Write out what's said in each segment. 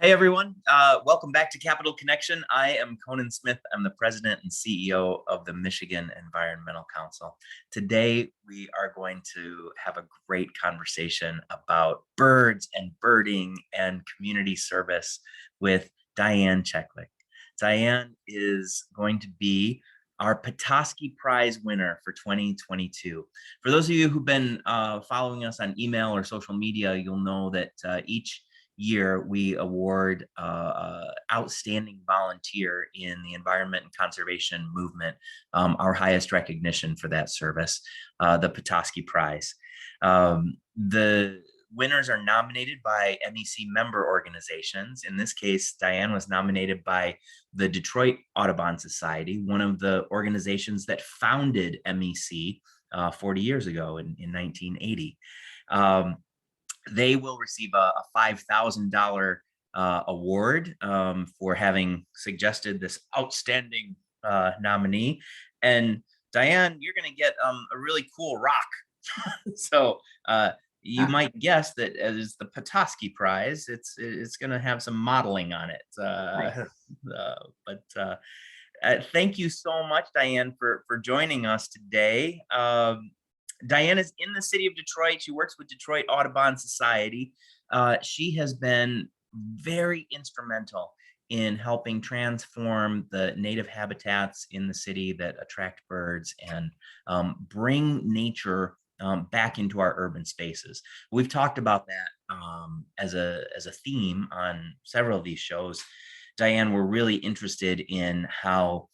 Hey everyone, welcome back to Capital Connection. I am Conan Smith. I'm the president and CEO of the Michigan Environmental Council. Today, we are going to have a great conversation about birds and birding and community service with Diane Cheklich. Diane is going to be our Petoskey Prize winner for 2022. For those of you who've been following us on email or social media, you'll know that each year we award outstanding volunteer in the environment and conservation movement our highest recognition for that service, the Petoskey Prize. The winners are nominated by MEC member organizations. In this case, Diane was nominated by the Detroit Audubon Society, one of the organizations that founded MEC 40 years ago in 1980. They will receive a $5,000 award for having suggested this outstanding nominee. And Diane, you're going to get a really cool rock. So you might guess that as the Petoskey Prize, it's going to have some modeling on it. Thank you so much, Diane, for joining us today. Diane is in the city of Detroit. She works with Detroit Audubon Society. She has been very instrumental in helping transform the native habitats in the city that attract birds and bring nature back into our urban spaces. We've talked about that as a theme on several of these shows. Diane, we're really interested in how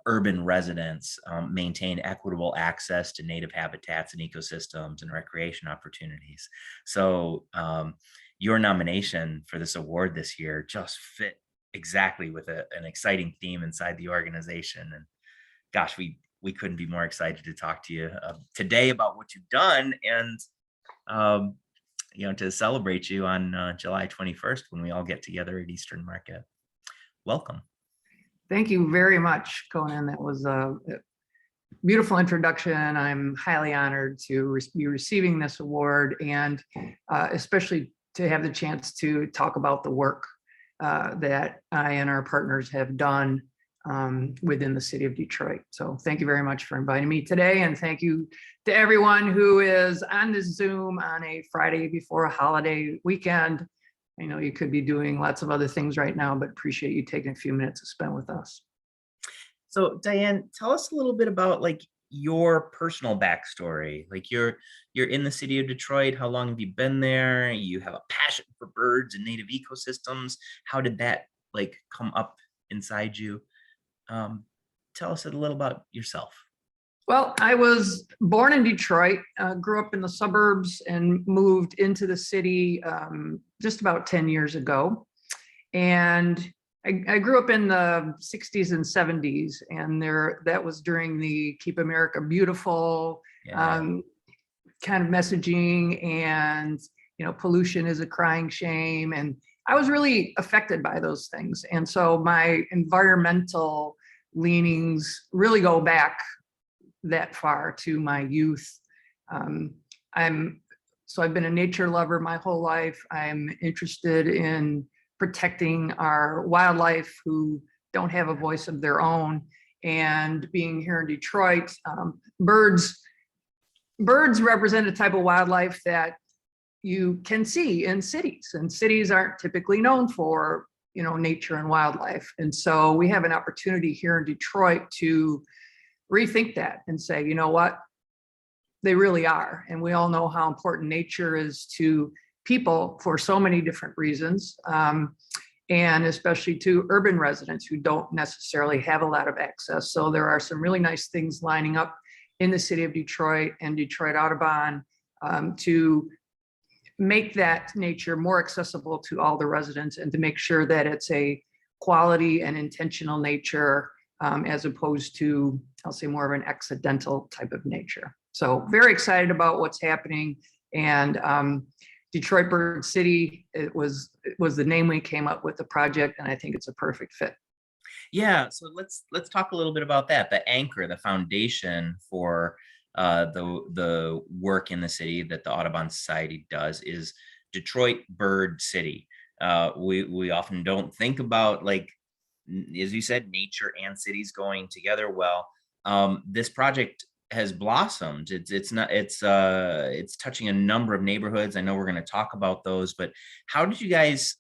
urban residents maintain equitable access to native habitats and ecosystems and recreation opportunities. So your nomination for this award this year just fit exactly with an exciting theme inside the organization. And gosh, we couldn't be more excited to talk to you today about what you've done and to celebrate you on July 21st when we all get together at Eastern Market. Welcome. Thank you very much, Conan. That was a beautiful introduction. I'm highly honored to be receiving this award and especially to have the chance to talk about the work that I and our partners have done within the city of Detroit. So thank you very much for inviting me today. And thank you to everyone who is on this Zoom on a Friday before a holiday weekend. I know you could be doing lots of other things right now, but appreciate you taking a few minutes to spend with us. So Diane, tell us a little bit about your personal backstory. You're in the city of Detroit. How long have you been there? You have a passion for birds and native ecosystems. How did that come up inside you? Tell us a little about yourself. Well, I was born in Detroit, grew up in the suburbs and moved into the city just about 10 years ago. And I grew up in the 60s and 70s, and that was during the Keep America Beautiful kind of messaging, and pollution is a crying shame. And I was really affected by those things. And so my environmental leanings really go back that far to my youth. I've been a nature lover my whole life. I'm interested in protecting our wildlife who don't have a voice of their own. And being here in Detroit, birds represent a type of wildlife that you can see in cities, and cities aren't typically known for nature and wildlife. And so we have an opportunity here in Detroit to rethink that and say, you know what, they really are. And we all know how important nature is to people for so many different reasons, and especially to urban residents who don't necessarily have a lot of access. So there are some really nice things lining up in the city of Detroit and Detroit Audubon to make that nature more accessible to all the residents and to make sure that it's a quality and intentional nature as opposed to, I'll say, more of an accidental type of nature. So very excited about what's happening. And Detroit Bird City, it was the name we came up with the project, and I think it's a perfect fit. Yeah, so let's talk a little bit about that. The anchor, the foundation for the work in the city that the Audubon Society does is Detroit Bird City. We often don't think about, like, as you said, nature and cities going together well. This project has blossomed. It's touching a number of neighborhoods. I know we're going to talk about those, but how did you guys,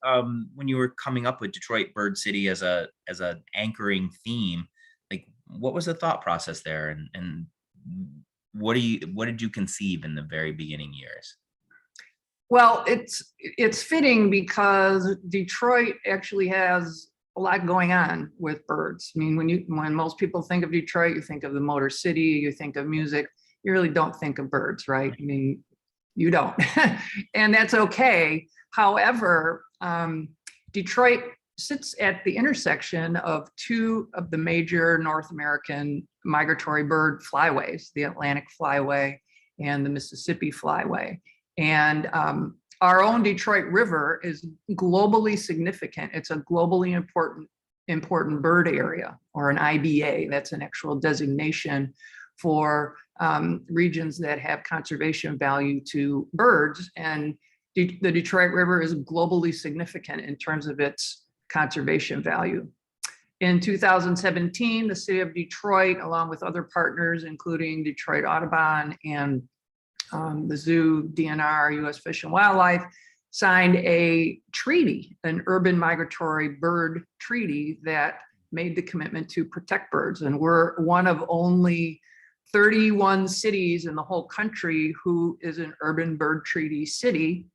when you were coming up with Detroit Bird City as a anchoring theme, like, what was the thought process there, and what did you conceive in the very beginning years? Well, it's fitting because Detroit actually has a lot going on with birds. I mean, when most people think of Detroit, you think of the Motor City, you think of music, you really don't think of birds, right? I mean, you don't, and that's okay. However, Detroit sits at the intersection of two of the major North American migratory bird flyways, the Atlantic Flyway and the Mississippi Flyway. And our own Detroit River is globally significant. It's a globally important bird area, or an IBA. That's an actual designation for regions that have conservation value to birds. And the Detroit River is globally significant in terms of its conservation value. In 2017, the city of Detroit, along with other partners, including Detroit Audubon and the zoo, DNR, U.S. Fish and Wildlife, signed a treaty, an urban migratory bird treaty that made the commitment to protect birds. And we're one of only 31 cities in the whole country who is an urban bird treaty city.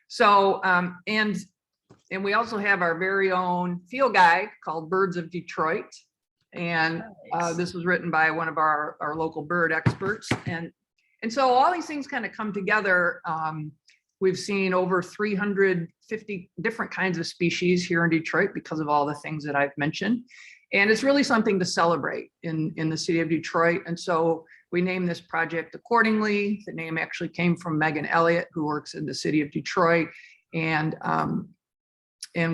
So, and we also have our very own field guide called Birds of Detroit. And this was written by one of our local bird experts. And so all these things kind of come together. We've seen over 350 different kinds of species here in Detroit because of all the things that I've mentioned. And it's really something to celebrate in the city of Detroit. And so we named this project accordingly. The name actually came from Megan Elliott, who works in the city of Detroit. And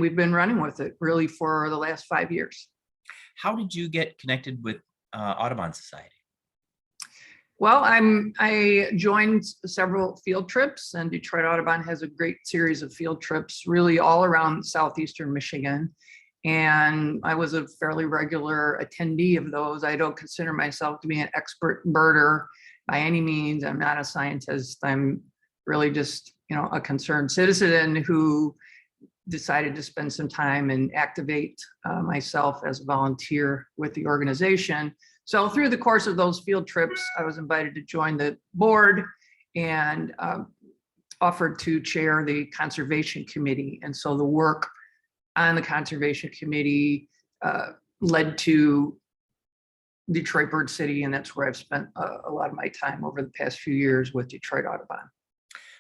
we've been running with it really for the last 5 years. How did you get connected with Audubon Society? Well, I joined several field trips, and Detroit Audubon has a great series of field trips really all around southeastern Michigan. And I was a fairly regular attendee of those. I don't consider myself to be an expert birder by any means. I'm not a scientist. I'm really just, a concerned citizen who decided to spend some time and activate myself as a volunteer with the organization. So through the course of those field trips, I was invited to join the board and offered to chair the conservation committee. And so the work on the conservation committee led to Detroit Bird City, and that's where I've spent a lot of my time over the past few years with Detroit Audubon.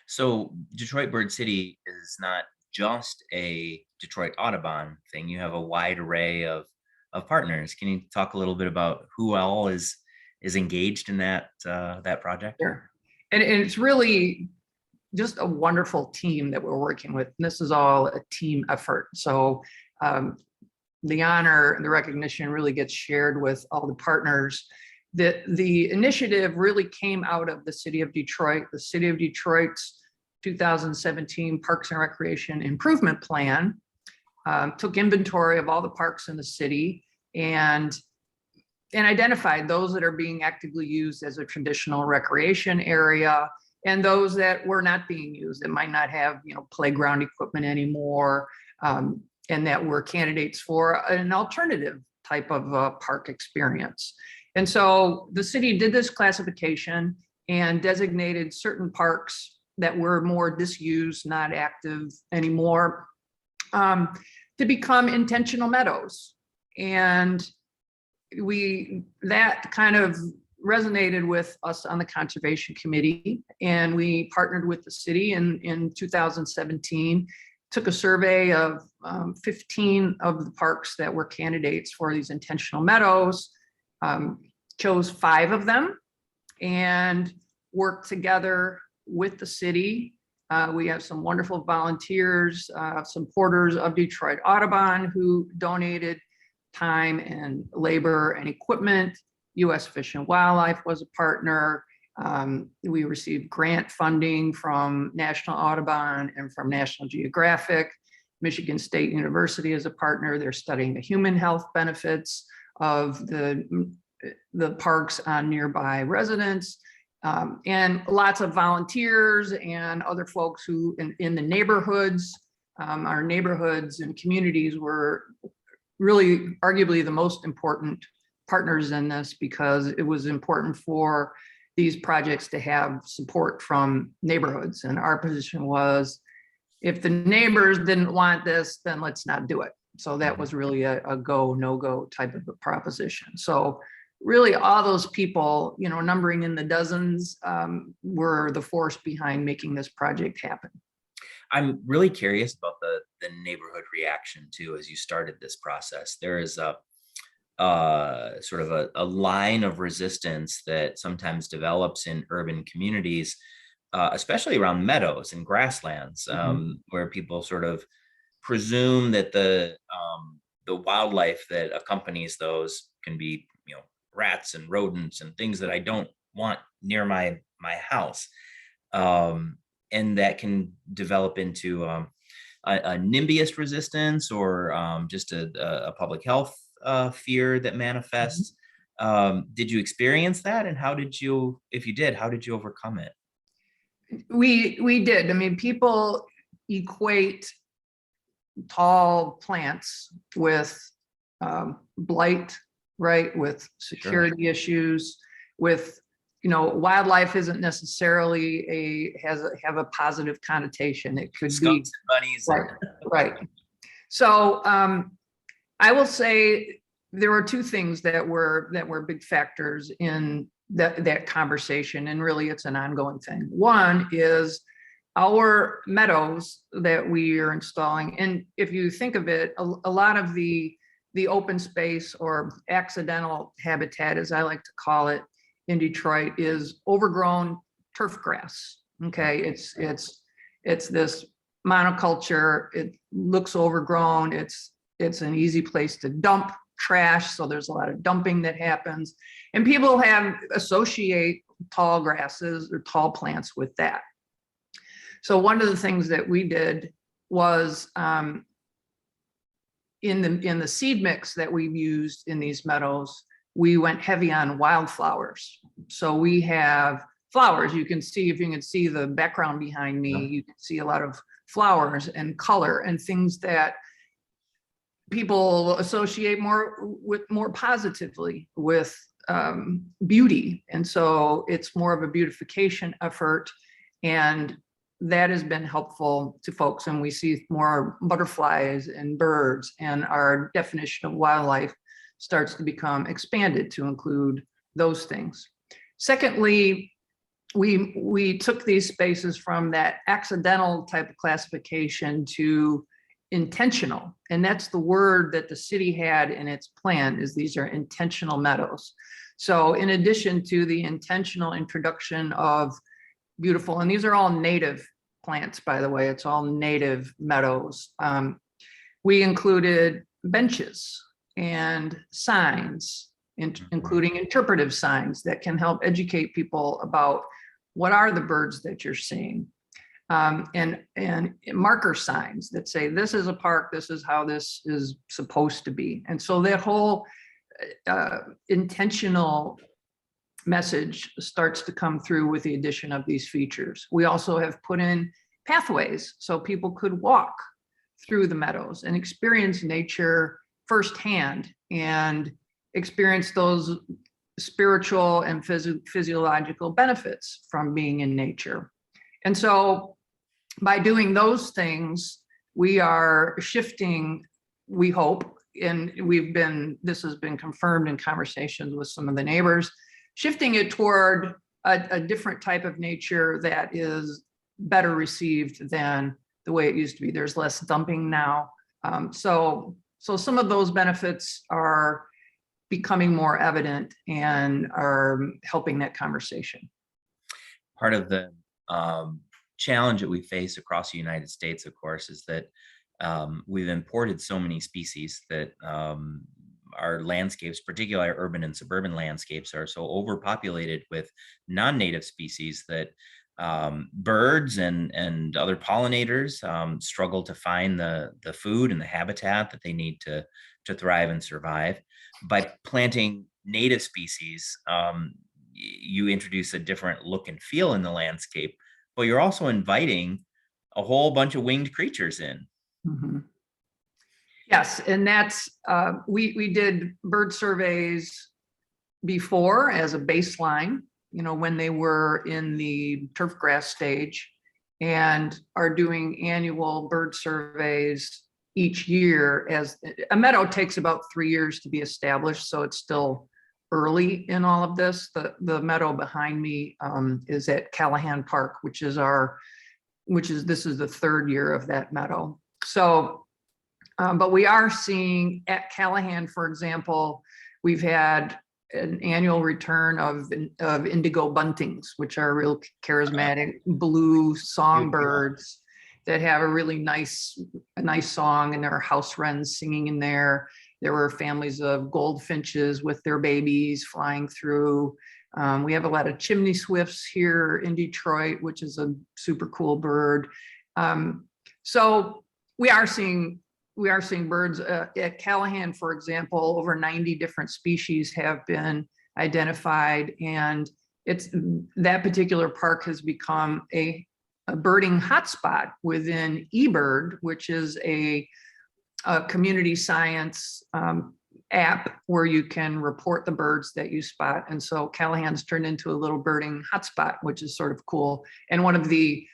So Detroit Bird City is not just a Detroit Audubon thing. You have a wide array of partners. Can you talk a little bit about who all is engaged in that project? Sure. And it's really just a wonderful team that we're working with. And this is all a team effort. So the honor and the recognition really gets shared with all the partners. The initiative really came out of the city of Detroit. The city of Detroit's 2017 Parks and Recreation Improvement Plan took inventory of all the parks in the city and identified those that are being actively used as a traditional recreation area and those that were not being used, that might not have playground equipment anymore, and that were candidates for an alternative type of park experience. And so the city did this classification and designated certain parks that were more disused, not active anymore, to become intentional meadows. And that kind of resonated with us on the conservation committee, and we partnered with the city in 2017, took a survey of 15 of the parks that were candidates for these intentional meadows, chose 5 of them, and worked together with the city. We have some wonderful volunteers, supporters of Detroit Audubon who donated time and labor and equipment. U.S. Fish and Wildlife was a partner. We received grant funding from National Audubon and from National Geographic. Michigan State University as a partner. They're studying the human health benefits of the parks on nearby residents. And lots of volunteers and other folks who in the neighborhoods, our neighborhoods and communities were really arguably the most important partners in this, because it was important for these projects to have support from neighborhoods. And our position was, if the neighbors didn't want this, then let's not do it. So that was really a go, no go type of a proposition. So really all those people, you know, numbering in the dozens, were the force behind making this project happen. I'm really curious about the neighborhood reaction too, as you started this process. There is a sort of a line of resistance that sometimes develops in urban communities, especially around meadows and grasslands, where people sort of presume that the wildlife that accompanies those can be, you know, rats and rodents and things that I don't want near my house, and that can develop into a NIMBYist resistance, or just a public health fear that manifests. Did you experience that, and how did you, if you did, how did you overcome it? We did. I mean, people equate tall plants with blight, right? With security issues, with, you know, wildlife isn't necessarily have a positive connotation. It could Skunks be and bunnies. right. So I will say there were two things that were big factors in that conversation, and really it's an ongoing thing. One is our meadows that we are installing, and if you think of it, a lot of the open space or accidental habitat, as I like to call it in Detroit, is overgrown turf grass. Okay, it's this monoculture. It looks overgrown. It's an easy place to dump trash, so there's a lot of dumping that happens, and people associate tall grasses or tall plants with that. So one of the things that we did was in the seed mix that we've used in these meadows, we went heavy on wildflowers. So we have flowers. You can see, if you can see the background behind me, you can see a lot of flowers and color and things that people associate more positively with beauty. And so it's more of a beautification effort, and that has been helpful to folks. And we see more butterflies and birds, and our definition of wildlife starts to become expanded to include those things. Secondly, we took these spaces from that accidental type of classification to intentional. And that's the word that the city had in its plan, is these are intentional meadows. So in addition to the intentional introduction of beautiful, and these are all native plants, by the way, it's all native meadows. We included benches and signs, including interpretive signs that can help educate people about what are the birds that you're seeing. And marker signs that say, this is a park, this is how this is supposed to be. And so that whole intentional message starts to come through with the addition of these features. We also have put in pathways so people could walk through the meadows and experience nature firsthand and experience those spiritual and physiological benefits from being in nature. And so by doing those things, we are shifting, we hope, and this has been confirmed in conversations with some of the neighbors, shifting it toward a different type of nature that is better received than the way it used to be. There's less dumping now. So some of those benefits are becoming more evident and are helping that conversation. Part of the challenge that we face across the United States, of course, is that we've imported so many species that our landscapes, particularly our urban and suburban landscapes, are so overpopulated with non-native species that birds and other pollinators struggle to find the food and the habitat that they need to thrive and survive. By planting native species, you introduce a different look and feel in the landscape, but you're also inviting a whole bunch of winged creatures in. Mhm. Yes, and that's, we did bird surveys before as a baseline, when they were in the turf grass stage, and are doing annual bird surveys each year. As a meadow takes about 3 years to be established, so it's still early in all of this. The meadow behind me is at Callahan Park, this is the third year of that meadow. So, but we are seeing at Callahan, for example, we've had an annual return of indigo buntings, which are real charismatic blue songbirds that have a really nice song, and there are house wrens singing in there. There were families of goldfinches with their babies flying through. We have a lot of chimney swifts here in Detroit, which is a super cool bird. So we are seeing birds at Callahan, for example. Over 90 different species have been identified, and that particular park has become a birding hotspot within eBird, which is a community science app where you can report the birds that you spot. And so Callahan's turned into a little birding hotspot, which is sort of cool. And one of the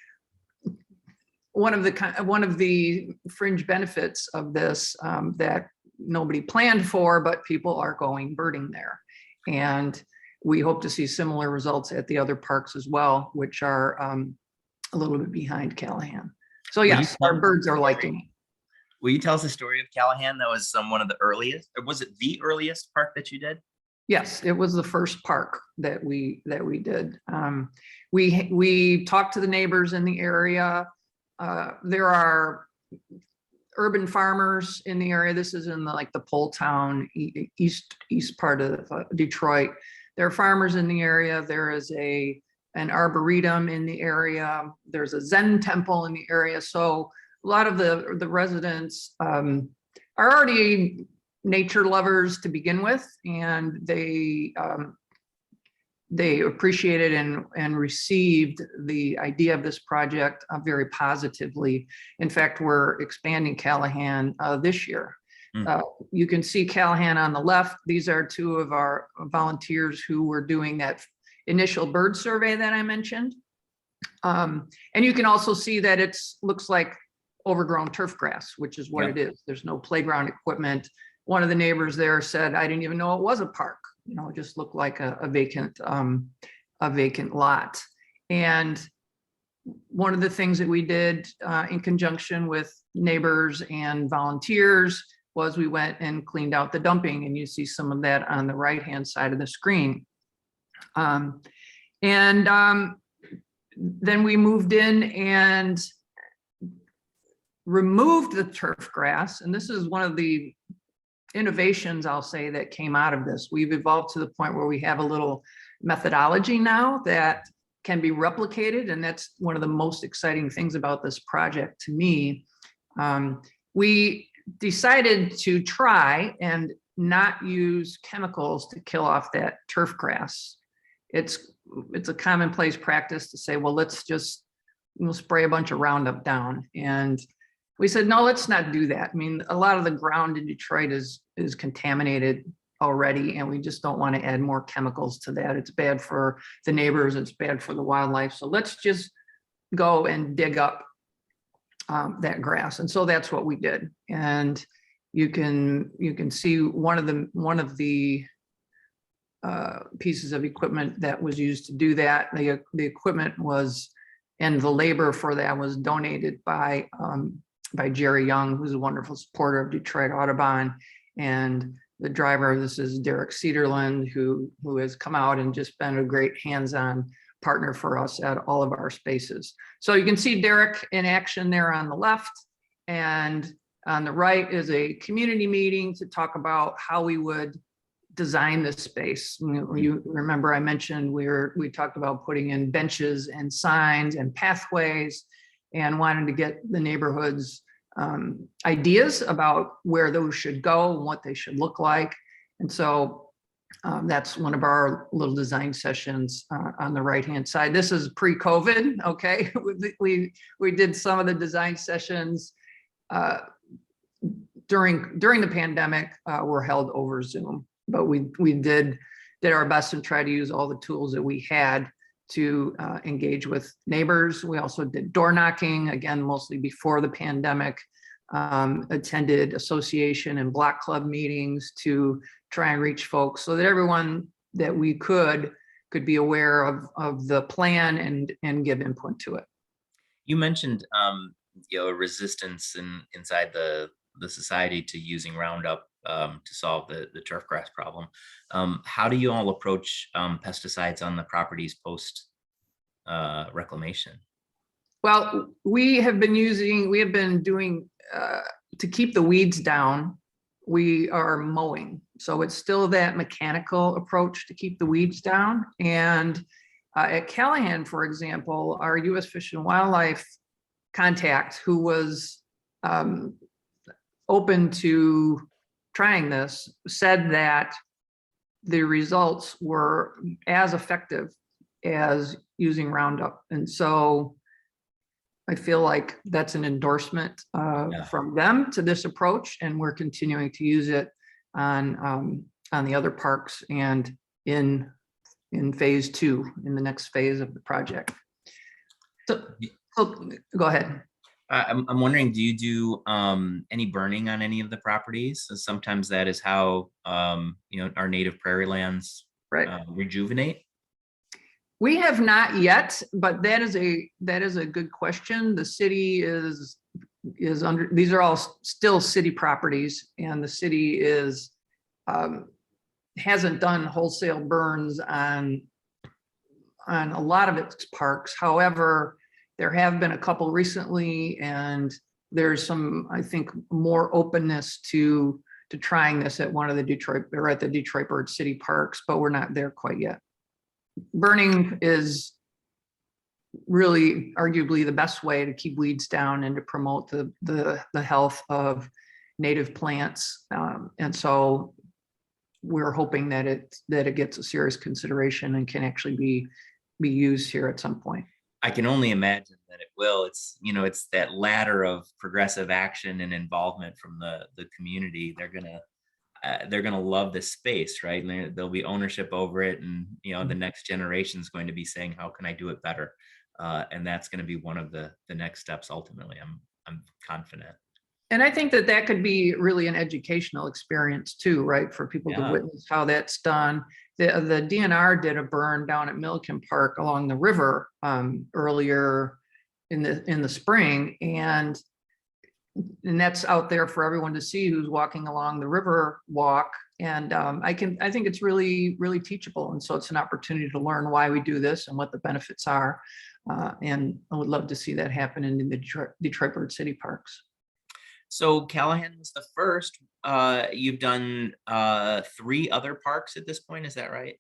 fringe benefits of this that nobody planned for, but people are going birding there. And we hope to see similar results at the other parks as well, which are a little bit behind Callahan. So yes, our birds are liking it. Will you tell us the story of Callahan? That was one of the earliest, or was it the earliest park that you did? Yes, it was the first park that we did. We talked to the neighbors in the area. There are urban farmers in the area. This is in the Pole Town east part of Detroit. There are farmers in the area. There is an arboretum in the area. There's a Zen temple in the area. So a lot of the residents are already nature lovers to begin with, and they appreciated and received the idea of this project very positively. In fact, we're expanding Callahan this year. You can see Callahan on the left. These are two of our volunteers who were doing that initial bird survey that I mentioned. And you can also see that it looks like overgrown turf grass, which is what it is. There's no playground equipment. One of the neighbors there said, I didn't even know it was a park. It just looked like a vacant lot. And one of the things that we did in conjunction with neighbors and volunteers was we went and cleaned out the dumping, and you see some of that on the right-hand side of the screen. Then we moved in and removed the turf grass. And this is one of the innovations, I'll say, that came out of this. We've evolved to the point where we have a little methodology now that can be replicated. And that's one of the most exciting things about this project to me. We decided to try and not use chemicals to kill off that turf grass. It's a commonplace practice to say, well, we'll spray a bunch of Roundup down. And we said, no, let's not do that. I mean, a lot of the ground in Detroit is contaminated already, and we just don't want to add more chemicals to that. It's bad for the neighbors, it's bad for the wildlife. So let's just go and dig up that grass. And so that's what we did. And you can see one of the pieces of equipment that was used to do that. The equipment and the labor for that was donated by Jerry Young, who's a wonderful supporter of Detroit Audubon. And the driver of this is Derek Cederland, who has come out and just been a great hands-on partner for us at all of our spaces. So you can see Derek in action there on the left, and on the right is a community meeting to talk about how we would design this space. You remember I mentioned we talked about putting in benches and signs and pathways and wanted to get the neighborhoods ideas about where those should go and what they should look like. And so that's one of our little design sessions on the right-hand side. This is pre-COVID, okay? We did some of the design sessions during the pandemic, were held over Zoom, but we did our best and try to use all the tools that we had to engage with neighbors. We also did door knocking, again, mostly before the pandemic, attended association and block club meetings to try and reach folks so that everyone that we could be aware of the plan and give input to it. You mentioned resistance inside the society to using Roundup to solve the turfgrass problem. How do you all approach pesticides on the properties post reclamation? Well, we have been doing to keep the weeds down, we are mowing. So it's still that mechanical approach to keep the weeds down. And at Callahan, for example, our U.S. Fish and Wildlife contact, who was open to trying this, said that the results were as effective as using Roundup. And so I feel like that's an endorsement from them to this approach, and we're continuing to use it on the other parks and in phase 2, in the next phase of the project. So go ahead. I'm wondering, do you do any burning on any of the properties? So sometimes that is how our native prairie lands rejuvenate. We have not yet, but that is a good question. The city is under, these are all still city properties, and the city is hasn't done wholesale burns on a lot of its parks. However, there have been a couple recently, and there's some, I think, more openness to trying this at one of the Detroit Bird City parks, but we're not there quite yet. Burning is really arguably the best way to keep weeds down and to promote the health of native plants. And so we're hoping that it gets a serious consideration and can actually be used here at some point. I can only imagine that it will. It's that ladder of progressive action and involvement from the community. They're gonna love this space, right? And there'll be ownership over it, and the next generation is going to be saying, how can I do it better? And that's going to be one of the next steps. Ultimately, I'm confident. And I think that could be really an educational experience too, right? For people to witness how that's done. The DNR did a burn down at Milliken Park along the river earlier in the spring, and that's out there for everyone to see who's walking along the river walk. And I think it's really, really teachable. And so it's an opportunity to learn why we do this and what the benefits are. And I would love to see that happen in the Detroit Bird City parks. So Callahan was the first. You've done 3 other parks at this point, is that right?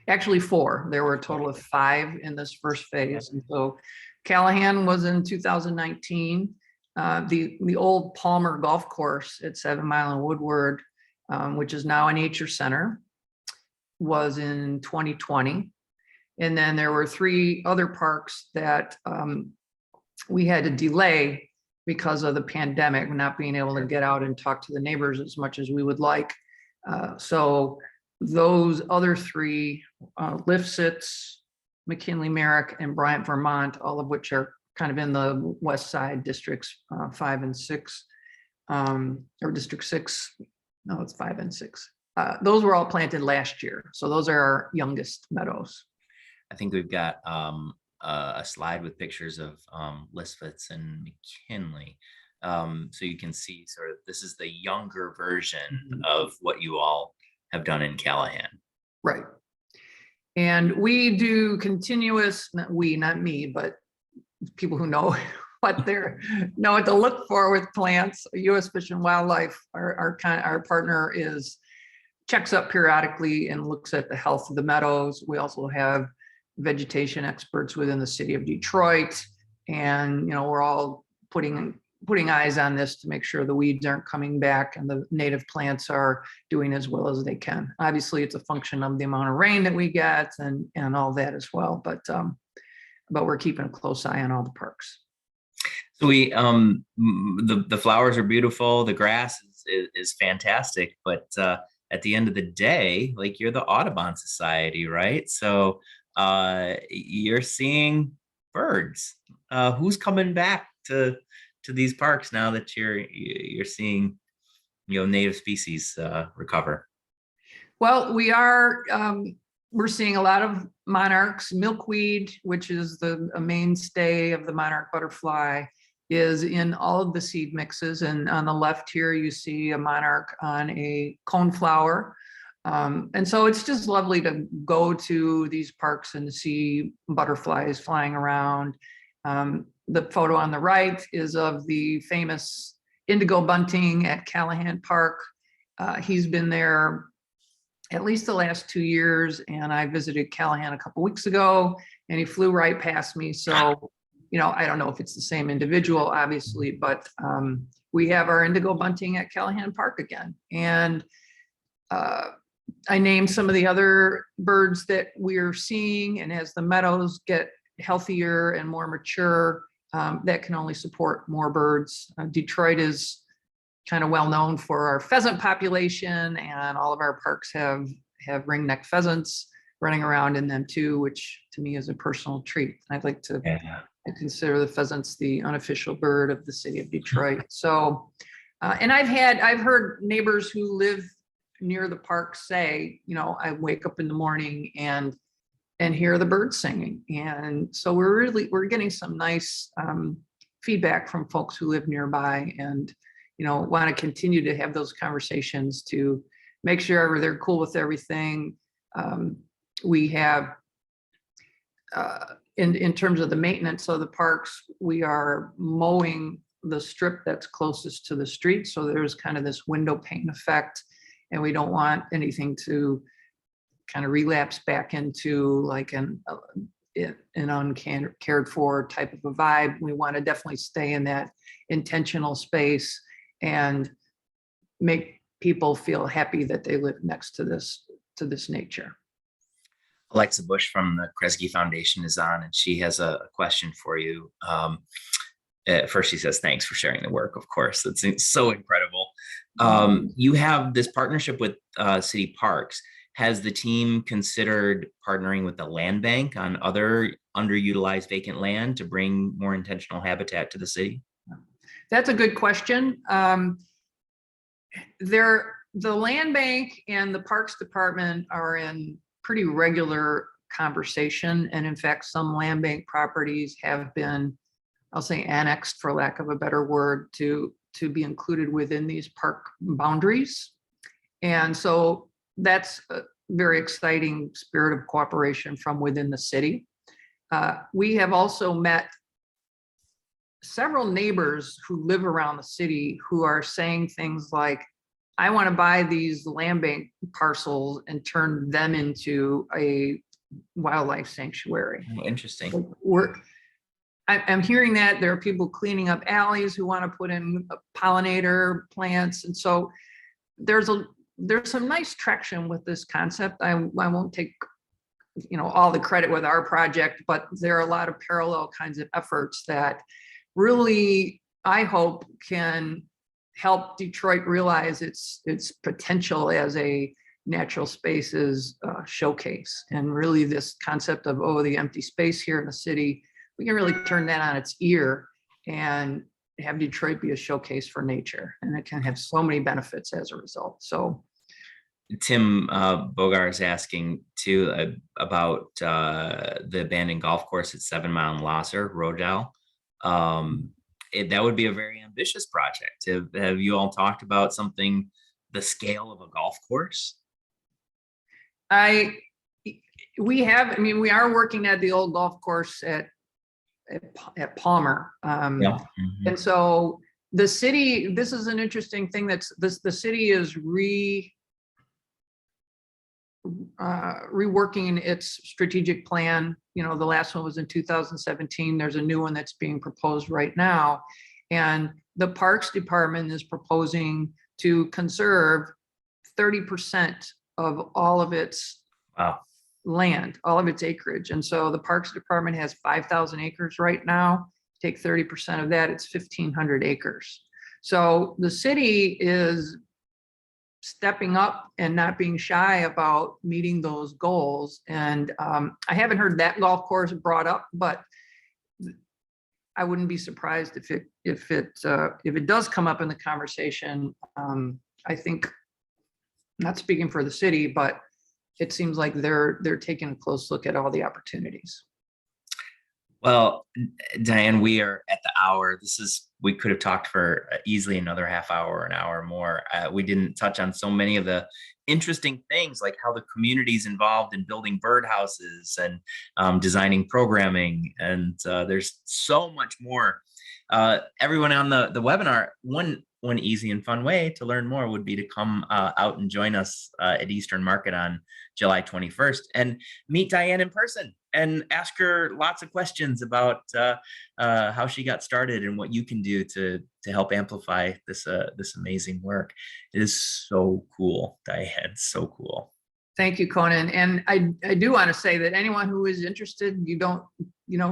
Actually 4. There were a total of 5 in this first phase. And so Callahan was in 2019. The old Palmer Golf Course at 7 Mile and Woodward, which is now a nature center, was in 2020. And then there were 3 other parks that we had to delay because of the pandemic, not being able to get out and talk to the neighbors as much as we would like. So those other 3, Lifsitz, McKinley, Merrick, and Bryant, Vermont, all of which are kind of in the west side districts 5 and 6, or district 6. No, it's 5 and 6. Those were all planted last year. So those are our youngest meadows. I think we've got a slide with pictures of Lifsitz and McKinley. So you can see sort of, this is the younger version of what you all have done in Callahan. Right. And we do continuous, not me, but people who know what to look for with plants. U.S. Fish and Wildlife, our partner, is checks up periodically and looks at the health of the meadows. We also have vegetation experts within the city of Detroit. And, we're all putting eyes on this to make sure the weeds aren't coming back and the native plants are doing as well as they can. Obviously, it's a function of the amount of rain that we get and all that as well. But we're keeping a close eye on all the parks. So the flowers are beautiful. The grass is fantastic, but at the end of the day, like, you're the Audubon Society, right? So you're seeing birds. Who's coming back to these parks now that you're seeing, native species recover? Well, we're seeing a lot of monarchs. Milkweed, which is a mainstay of the monarch butterfly, is in all of the seed mixes. And on the left here, you see a monarch on a coneflower. And so it's just lovely to go to these parks and see butterflies flying around. The photo on the right is of the famous indigo bunting at Callahan Park. He's been there at least the last 2 years, and I visited Callahan a couple weeks ago, and he flew right past me. So, I don't know if it's the same individual, obviously, but we have our indigo bunting at Callahan Park again. And I named some of the other birds that we're seeing, and as the meadows get healthier and more mature, that can only support more birds. Detroit is kind of well known for our pheasant population, and all of our parks have ringneck pheasants running around in them too, which to me is a personal treat. I'd like to consider the pheasants the unofficial bird of the city of Detroit. So, and I've heard neighbors who live near the park say, I wake up in the morning and hear the birds singing. And so we're getting some nice feedback from folks who live nearby, and want to continue to have those conversations to make sure they're cool with everything. We have in terms of the maintenance of the parks, we are mowing the strip that's closest to the street. So there's kind of this window pane effect, and we don't want anything to kind of relapse back into like an uncared for type of a vibe. We want to definitely stay in that intentional space and make people feel happy that they live next to this nature. Alexa Bush from the Kresge Foundation is on, and she has a question for you. First, she says, thanks for sharing the work, of course. It's so incredible. You have this partnership with city parks. Has the team considered partnering with the land bank on other underutilized vacant land to bring more intentional habitat to the city? That's a good question. The land bank and the Parks Department are in pretty regular conversation. And in fact, some land bank properties have been, I'll say, annexed, for lack of a better word, to be included within these park boundaries. And so that's a very exciting spirit of cooperation from within the city. We have also met several neighbors who live around the city who are saying things like, I want to buy these land bank parcels and turn them into a wildlife sanctuary. Oh, interesting. I'm hearing that there are people cleaning up alleys who want to put in pollinator plants. And so there's some nice traction with this concept. I won't take all the credit with our project, but there are a lot of parallel kinds of efforts that really, I hope, can help Detroit realize its potential as a natural spaces showcase. And really this concept of, the empty space here in the city, we can really turn that on its ear and have Detroit be a showcase for nature. And it can have so many benefits as a result. So Tim Bogar is asking too about the abandoned golf course at 7 Mile and Lasser, Rodell. That would be a very ambitious project. Have you all talked about something the scale of a golf course? We are working at the old golf course at Palmer. And so the city, this is an interesting thing, the city is reworking its strategic plan. You know, the last one was in 2017. There's a new one that's being proposed right now. And the Parks Department is proposing to conserve 30% of all of its land, all of its acreage. And so the Parks Department has 5,000 acres right now. Take 30% of that, it's 1,500 acres. So the city is stepping up and not being shy about meeting those goals. And I haven't heard that golf course brought up, but I wouldn't be surprised if it does come up in the conversation. I think, not speaking for the city, but it seems like they're taking a close look at all the opportunities. Well, Diane, we are at the hour. We could have talked for easily another half hour, an hour more. We didn't touch on so many of the interesting things, like how the community's involved in building birdhouses and designing programming. And there's so much more. Everyone on the webinar, one easy and fun way to learn more would be to come out and join us at Eastern Market on July 21st and meet Diane in person and ask her lots of questions about how she got started and what you can do to help amplify this amazing work. It is so cool, Diane, so cool. Thank you, Conan. And I do want to say that anyone who is interested, you don't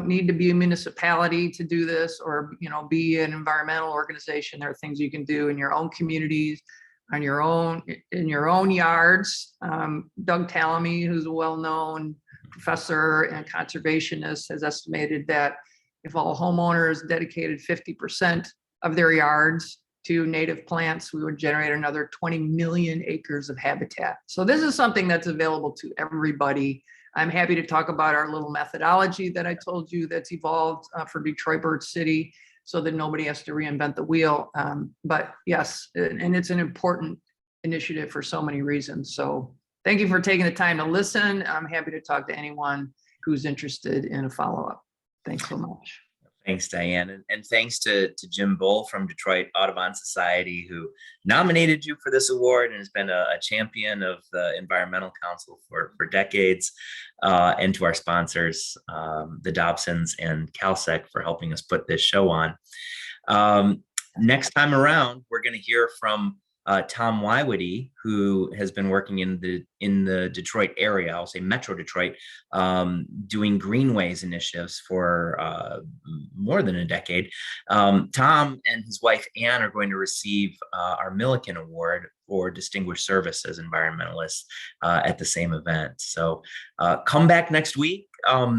need to be a municipality to do this, or be an environmental organization. There are things you can do in your own communities, in your own yards. Doug Tallamy, who's a well-known professor and conservationist, has estimated that if all homeowners dedicated 50% of their yards to native plants, we would generate another 20 million acres of habitat. So this is something that's available to everybody. I'm happy to talk about our little methodology that I told you that's evolved for Detroit Bird City, so that nobody has to reinvent the wheel. But yes, and it's an important initiative for so many reasons. So thank you for taking the time to listen. I'm happy to talk to anyone who's interested in a follow-up. Thanks so much. Thanks, Diane. And thanks to Jim Bull from Detroit Audubon Society, who nominated you for this award and has been a champion of the Environmental Council for decades, and to our sponsors, the Dobsons and CalSec, for helping us put this show on. Next time around, we're going to hear from Tom Wywity, who has been working in the Detroit area, I'll say Metro Detroit, doing greenways initiatives for more than a decade. Tom and his wife Ann are going to receive our Milliken Award for distinguished service as environmentalists at the same event. So come back next week,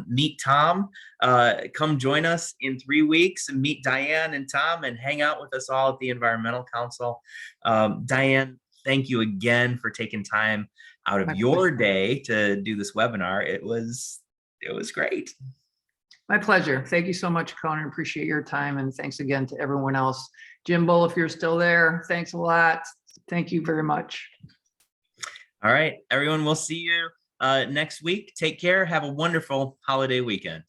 meet Tom, come join us in 3 weeks and meet Diane and Tom and hang out with us all at the Environmental Council. Diane, thank you again for taking time out of your day to do this webinar. It was great. My pleasure. Thank you so much, Conan. Appreciate your time. And thanks again to everyone else. Jim Bull, if you're still there, thanks a lot. Thank you very much. All right, everyone, we'll see you next week. Take care. Have a wonderful holiday weekend.